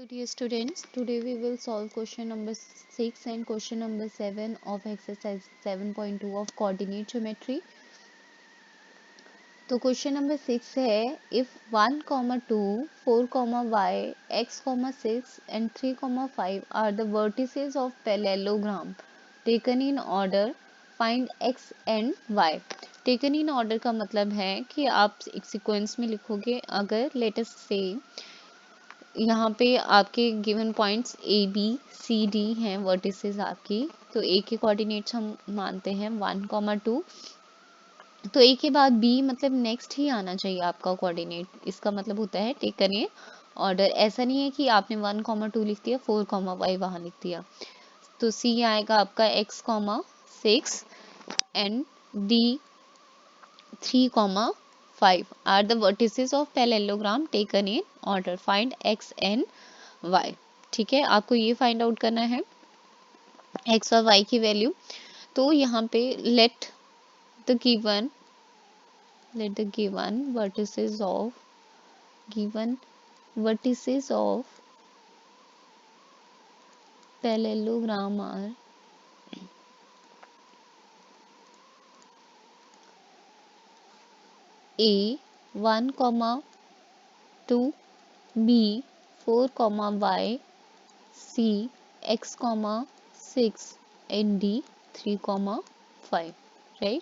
Hello dear students, today we will solve question number 6 and question number 7 of exercise 7.2 of coordinate geometry. तो question number 6 है if 1, 2, 4, y, x, 6 and 3, 5 are the vertices of parallelogram taken in order, find x and y. taken in order का मतलब है कि आप एक sequence में लिखोगे. अगर लेट अस से यहाँ पे आपके given points A B C D हैं वर्टिसेस आपकी, तो ए के कोऑर्डिनेट्स हम मानते हैं 1, 2. तो ए के बाद बी मतलब नेक्स्ट ही आना चाहिए आपका कोऑर्डिनेट. इसका मतलब होता है टेकन ए ऑर्डर. ऐसा नहीं है कि आपने 1, 2 लिख दिया 4, y वहां लिख दिया. तो सी आएगा आपका x, 6 and D 3, 5 are the vertices of parallelogram taken in order. Find x and y. ठीक है, आपको ये फाइंड आउट करना है x और y की वैल्यू. तो यहाँ पे let the given vertices of parallelogram are a 1, 2, b 4, y, c x, 6 and d 3, 5. Right.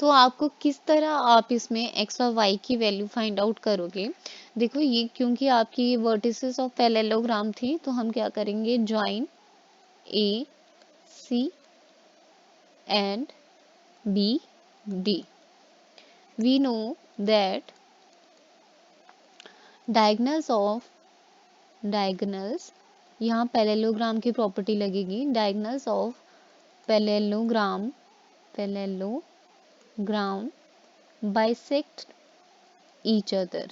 तो आपको किस तरह आप इसमें x और y की वैल्यू फाइंड आउट करोगे. देखो ये क्योंकि आपकी वर्टिसेस ऑफ पैरेललोग्राम थी, तो हम क्या करेंगे, join A C and B D. We know that diagonals यहाँ पैरेललोग्राम की प्रॉपर्टी लगेगी. Diagonals of parallelogram bisect each other.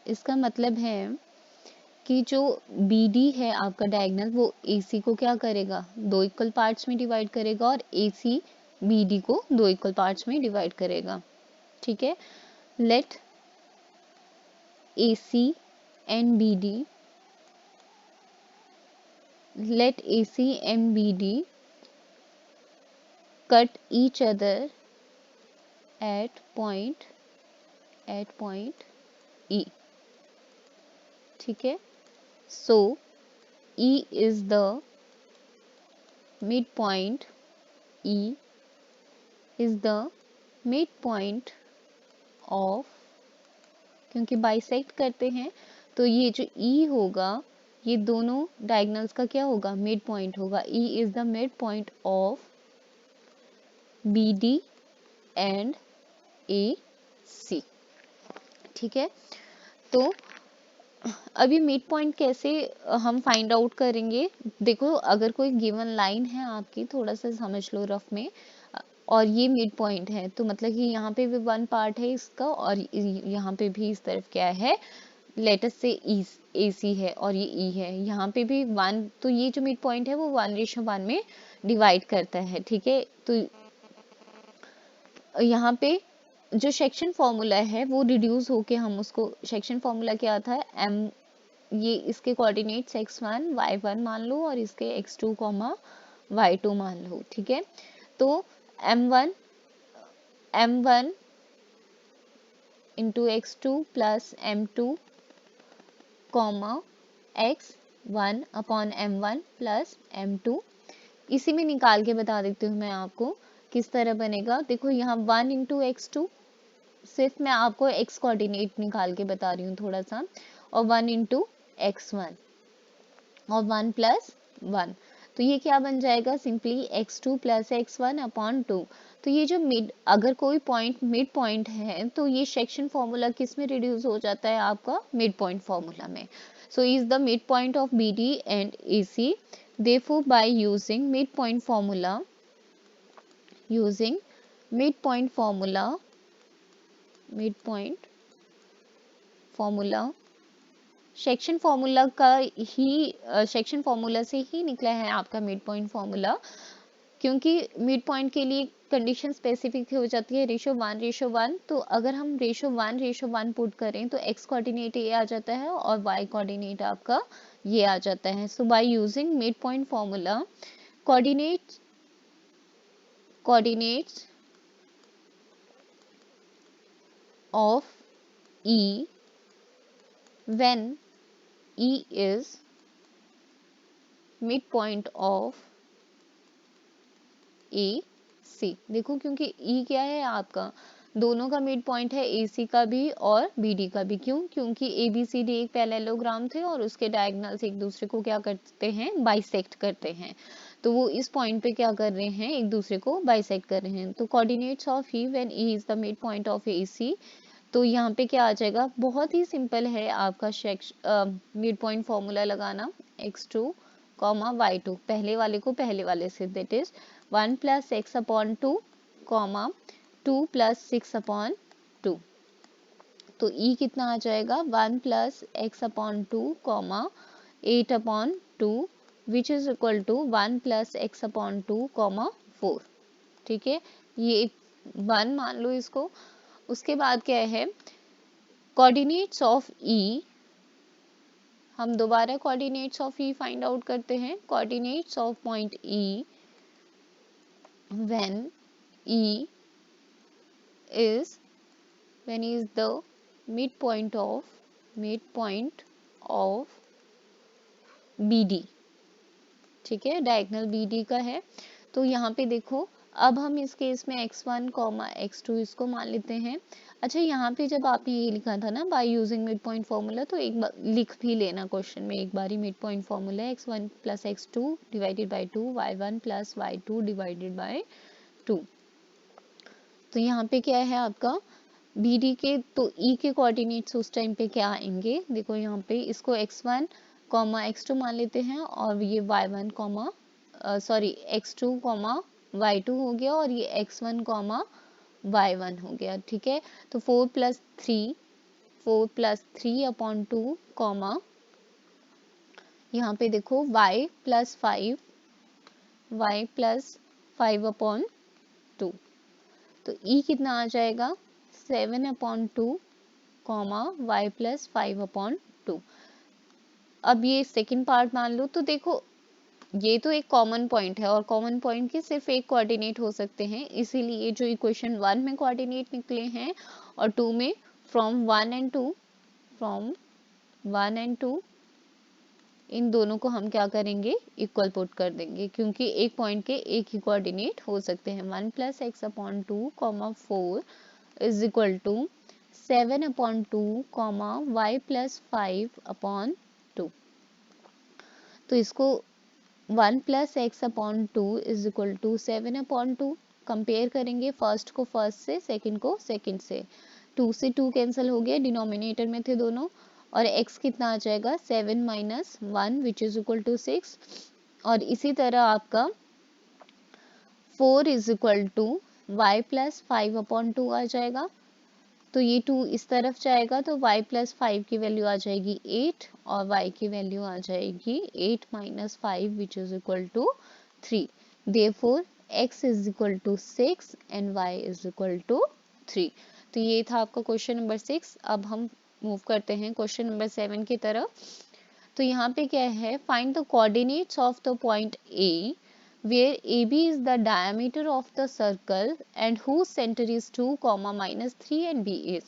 इसका मतलब है कि जो BD है आपका डायगोनल, वो AC को क्या करेगा, दो इक्वल पार्ट्स में डिवाइड करेगा और AC BD को दो इक्वल पार्ट्स में डिवाइड करेगा. ठीक है. Let AC and BD cut each other at point E. ठीक है. So E is the midpoint. E is the midpoint of, क्योंकि बाइसेक्ट करते हैं तो ये जो E होगा ये दोनों डायगोनल्स का क्या होगा, मिड पॉइंट होगा. E is the midpoint of BD and AC. ठीक है. तो अभी मिड पॉइंट कैसे हम फाइंड आउट करेंगे. देखो अगर कोई गिवन लाइन है आपकी, थोड़ा सा समझ लो रफ में, और ये मिड पॉइंट है, तो मतलब कि यहाँ पे भी वन पार्ट है इसका और यहाँ पे भी इस तरफ क्या है, लेटस से AC है और ये E है. यहाँ पे भी 1, तो ये जो मिड पॉइंट है वो 1:1 में डिवाइड करता है. ठीक है. तो यहाँ पे जो सेक्शन फॉर्मूला है वो रिड्यूस होके हम उसको, सेक्शन फॉर्मूला क्या था, m, ये इसके कोऑर्डिनेट्स x1 y1 मान लो और इसके x2, y2 मान लो. ठीक है. तो m1 into x2 plus m2 x1 upon m1 plus m2. इसी में निकाल के बता देती हूँ मैं आपको किस तरह बनेगा. देखो यहाँ 1 into x2, सिर्फ मैं आपको x कोऑर्डिनेट निकाल के बता रही हूँ थोड़ा सा, और 1 into x1 और 1 plus 1. तो ये क्या बन जाएगा, simply x2 plus x1 upon 2. तो ये जो अगर कोई पॉइंट मिड पॉइंट है तो ये सेक्शन फॉर्मूला किस में रिड्यूस हो जाता है, आपका मिड पॉइंट फॉर्मूला में. So is the mid point of BD and AC. Therefore by using midpoint formula section formula का ही, सेक्शन फॉर्मूला से ही निकला है आपका मिड पॉइंट फॉर्मूला, क्योंकि मिड पॉइंट के लिए कंडीशन स्पेसिफिक हो जाती है रेशो 1:1। तो अगर हम रेशो 1:1 पुट करें तो x कोऑर्डिनेट ये आ जाता है और y कोऑर्डिनेट आपका ये आ जाता है। So by using mid point formula, coordinates of E when E is midpoint of AC। देखो क्योंकि E क्या है आपका, दोनों का मिड पॉइंट है, AC का भी और BD का भी। क्यों? क्योंकि ABCD एक पैरेललोग्राम थे और उसके डायगोनल्स एक दूसरे को क्या करते हैं, बाइसेक्ट करते हैं। तो वो इस पॉइंट पे क्या कर रहे हैं, एक दूसरे को बाइसेक्ट कर रहे हैं। तो coordinates of E when E is the mid point of AC, तो यहाँ पे क्या आ जाएगा, बहुत ही सिंपल है आपका मिड पॉइंट फॉर्मूला लगाना। x2 y2, पहले वाले को पहले वाले से, दैट इज 1 + x/2 2 + 6/2। तो E कितना आ जाएगा, 1 + x/2 8/2 which is equal to 1 + x/2 4। ठीक है, ये 1 मान लो इसको। उसके बाद क्या है, कोऑर्डिनेट्स ऑफ E, हम दोबारा coordinates of E find out करते हैं। Coordinates of point E when E is the midpoint of BD। ठीक है, डायगोनल BD का है। तो यहाँ पे देखो, अब हम इस केस में x1, x2 इसको मान लेते हैं। अच्छा, यहाँ पे जब आपने ये लिखा था ना bye using mid point formula, तो एक बार लिख भी लेना क्वेश्चन में एक बार ही। मिड पॉइंट फॉर्मूला है x1 + x2 divided by 2, y1 + y2 divided by 2। तो यहाँ पे क्या है आपका BD के, तो E के कोऑर्डिनेट्स उस टाइम पे क्या आएंगे, देखो यहाँ पे इसको x1, x2 मान लेते हैं और ये y1, x2, y2 हो गया और ये x1, y1 हो गया। ठीक है, तो 4 + 3/2 यहाँ पे देखो y + 5/2। तो E कितना आ जाएगा, 7/2 y + 5/2। अब ये सेकंड पार्ट मान लो। तो देखो ये तो एक कॉमन पॉइंट है और कॉमन पॉइंट के सिर्फ एक कोऑर्डिनेट हो सकते हैं, इसीलिए जो इक्वेशन 1 में कोऑर्डिनेट निकले हैं और 2 में फ्रॉम 1 एंड 2 इन दोनों को हम क्या करेंगे, इक्वल पुट कर देंगे, क्योंकि एक पॉइंट के एक ही कोऑर्डिनेट हो सकते हैं। 1 + x/2 4 is equal to 7/2 y + 5/2। तो इसको 1 + x/2 is equal to 7/2 compare करेंगे, फर्स्ट को फर्स्ट से, सेकंड को सेकंड से। 2 से 2 कैंसिल हो गया, डिनोमिनेटर में थे दोनों। और x कितना आ जाएगा, 7 - 1 विच इज इक्वल टू 6। और इसी तरह आपका 4 इज इक्वल टू y + 5/2 आ जाएगा। तो ये 2 इस तरफ जाएगा तो y + 5 की वैल्यू आ जाएगी 8 और y की वैल्यू आ जाएगी 8 - 5 which is equal to 3। Therefore x is equal to 6 and y is equal to 3। तो ये था आपका क्वेश्चन नंबर 6। अब हम मूव करते हैं क्वेश्चन नंबर 7 की तरफ। तो यहाँ पे क्या है, find the coordinates of the point A where AB is the diameter of the circle and whose center is 2, -3 and B is।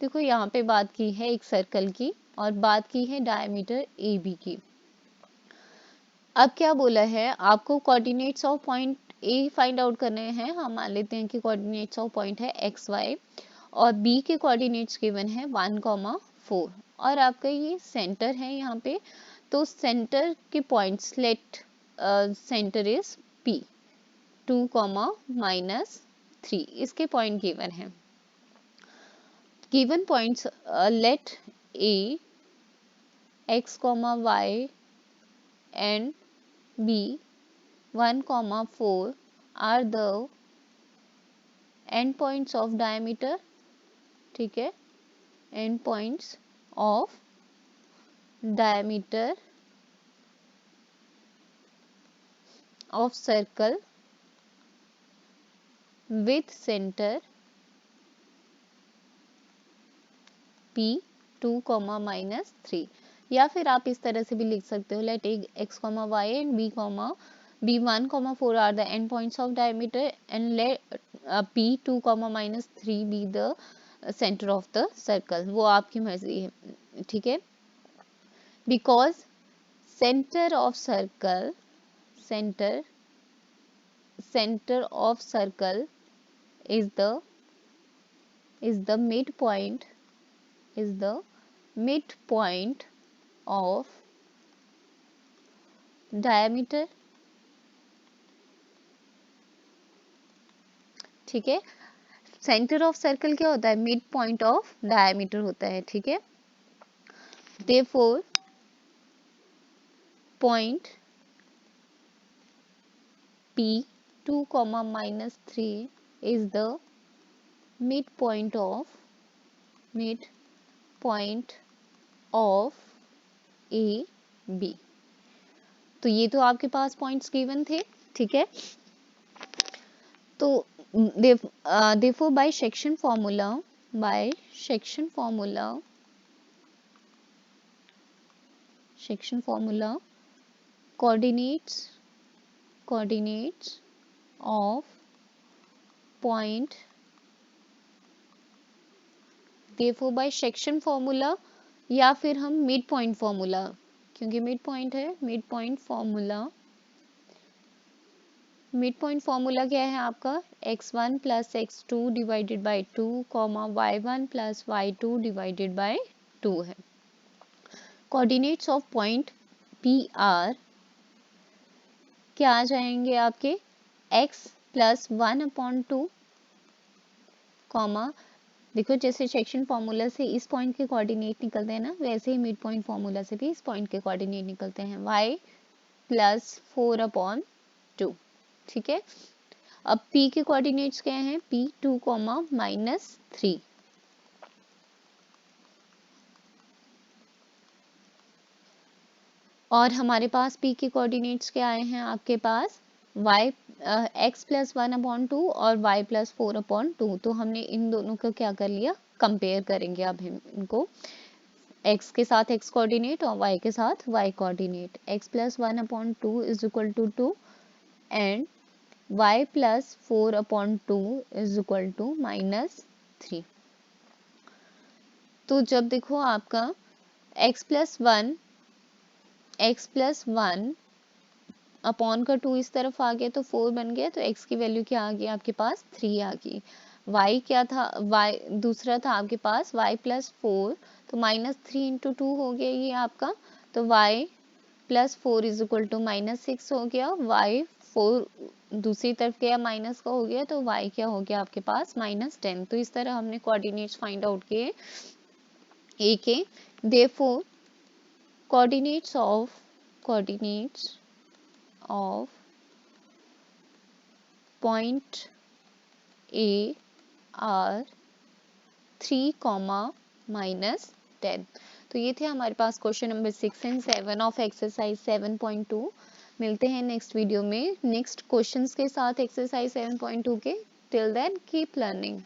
देखो यहाँ पे बात की है एक सर्कल की और बात की है डायमीटर AB की। अब क्या बोला है, आपको coordinates of point A find out करने हैं। हम मान लेते हैं कि कोऑर्डिनेट्स ऑफ पॉइंट है XY और B के कोऑर्डिनेट्स गिवन है 1, 4 और आपका ये सेंटर है यहाँ पे। तो सेंटर के points, let center is P 2, -3 इसके पॉइंट गिवन है। Given points let A, x, y and B 1, 4 are the end points of diameter। ठीक है, end points of diameter of circle with centre P2, या फिर आप इस तरह से भी लिख सकते हो, let x, y and B1, 4 are the end points of diameter and let P2, be the center of the circle. वो आपकी मर्जी है, ठीक है। Because center of circle is the midpoint of diameter, ठीक है। सेंटर ऑफ सर्कल क्या होता है? मिड पॉइंट ऑफ डायमीटर होता है, ठीक है। Therefore point P2, -3 is the midpoint of AB। तो ये तो आपके पास पॉइंट्स गिवन थे, ठीक है। तो therefore by section formula coordinates of point, therefore by section formula या फिर हम मिड पॉइंट फॉर्मूला, क्योंकि मिड पॉइंट है, मिड पॉइंट फॉर्मूला क्या है आपका? x1 + x2 divided by 2, y1 + y2 divided by 2 है। Coordinates of point P R क्या आ जाएंगे आपके? x + 1/2, देखो जैसे सेक्शन फॉर्मूला से इस पॉइंट के कोऑर्डिनेट निकलते हैं ना, वैसे ही मिड पॉइंट फॉर्मूला से भी इस पॉइंट के कोऑर्डिनेट निकलते हैं, y + 4/2, ठीक है। अब P के कोऑर्डिनेट्स क्या हैं? P2, -3, और हमारे पास P के कोऑर्डिनेट्स क्या आए हैं आपके पास? x + 1/2 और y + 4/2। तो हमने इन दोनों को क्या कर लिया? कंपेयर करेंगे अब हम इनको, x के साथ x कोऑर्डिनेट और y के साथ y coordinate. x + 1/2 = 2 and y + 4/2 = -3। तो जब देखो आपका x + 1 अपॉन का 2 इस तरफ आ गया तो 4 बन गया, तो x की वैल्यू क्या आ गई आपके पास? 3 आ गई। y क्या था? y दूसरा था आपके पास y + 4, तो -3 × 2 हो गया ये आपका, तो y + 4 = -6 हो गया। y 4 दूसरी तरफ गया, माइनस का हो गया, तो y क्या हो गया आपके पास? -10। तो इस तरह हमने कोऑर्डिनेट्स फाइंड आउट किए a के। Therefore coordinates of point A are 3, -10। तो ये थे हमारे पास question number 6 and 7 of exercise 7.2। मिलते हैं नेक्स्ट वीडियो में नेक्स्ट क्वेश्चंस के साथ एक्सरसाइज 7.2 के। Till then keep learning.